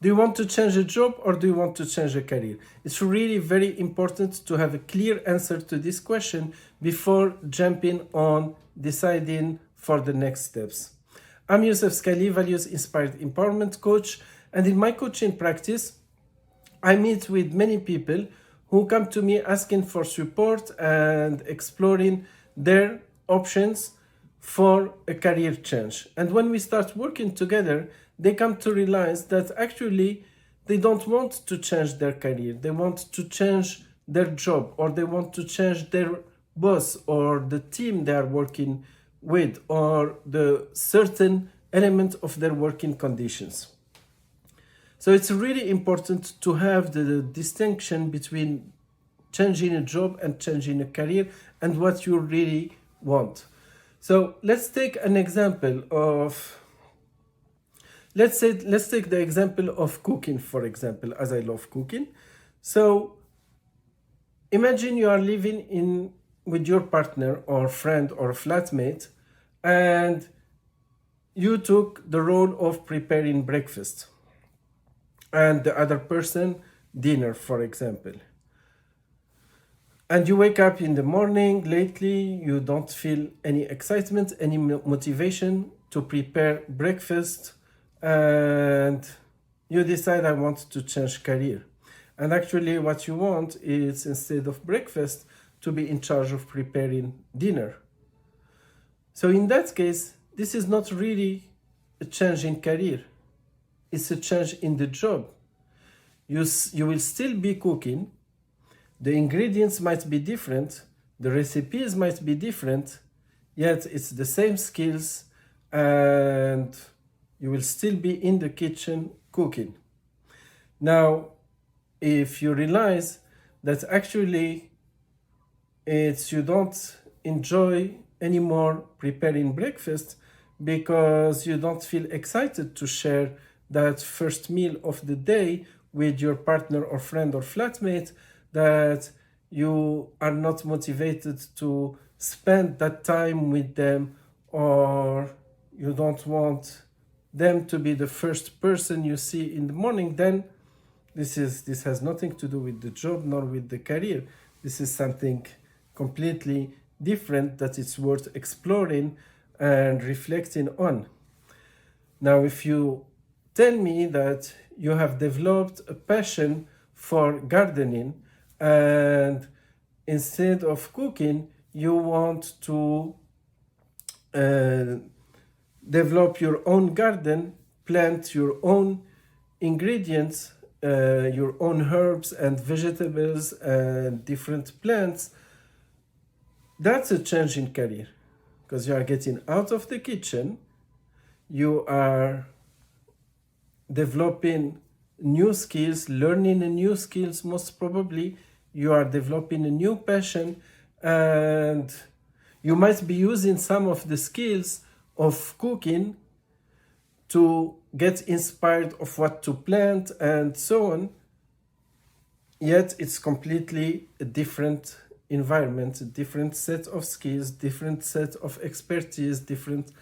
Do you want to change a job or do you want to change a career? It's really very important to have a clear answer to this question before jumping on deciding for the next steps. I'm Youssef SKALLI, values-inspired empowerment coach, and in my coaching practice, I meet with many people who come to me asking for support and exploring their options for a career change. And when we start working together, they come to realize that actually they don't want to change their career. They want to change their job, or they want to change their boss or the team they are working with, or the certain element of their working conditions. So it's really important to have the distinction between changing a job and changing a career and what you really want. So let's take an example of, let's take the example of cooking, for example, as I love cooking. So imagine you are living with your partner or friend or flatmate, and you took the role of preparing breakfast and the other person dinner, for example. And you wake up in the morning, lately you don't feel any excitement, any motivation to prepare breakfast, and you decide, I want to change career. And actually what you want is, instead of breakfast, to be in charge of preparing dinner. So in that case, this is not really a change in career. It's a change in the job. You will still be cooking. The ingredients might be different. The recipes might be different. Yet it's the same skills, and you will still be in the kitchen cooking. Now, if you realize that actually you don't enjoy anymore preparing breakfast because you don't feel excited to share that first meal of the day with your partner or friend or flatmate, that you are not motivated to spend that time with them, or you don't want them to be the first person you see in the morning, then this has nothing to do with the job nor with the career. This is something completely different that it's worth exploring and reflecting on. Now, if you tell me that you have developed a passion for gardening, and instead of cooking, you want to develop your own garden, plant your own ingredients, your own herbs and vegetables and different plants, that's a change in career, because you are getting out of the kitchen, you are developing new skills, learning new skills, most probably you are developing a new passion, and you might be using some of the skills of cooking to get inspired of what to plant and so on. Yet it's completely a different environment, a different set of skills, different set of expertise, different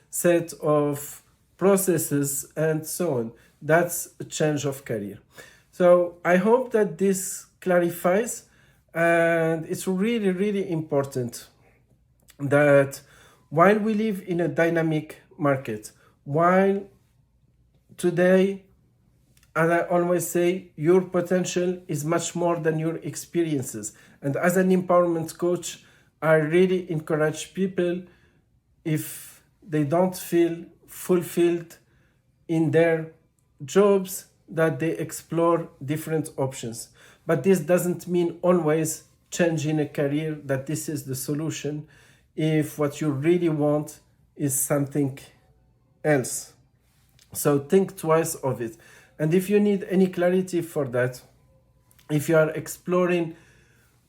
set of processes and so on. That's a change of career. So I hope that this clarifies, and it's really, really important that while we live in a dynamic market, while today, as I always say, your potential is much more than your experiences. And as an empowerment coach, I really encourage people, if they don't feel fulfilled in their jobs, that they explore different options. But this doesn't mean always changing a career, that this is the solution, if what you really want is something else. So think twice of it. And if you need any clarity for that, if you are exploring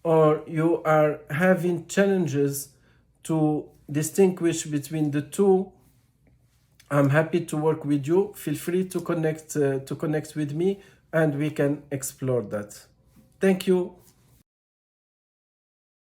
or you are having challenges to distinguish between the two, I'm happy to work with you. Feel free to connect with me, and we can explore that. Thank you.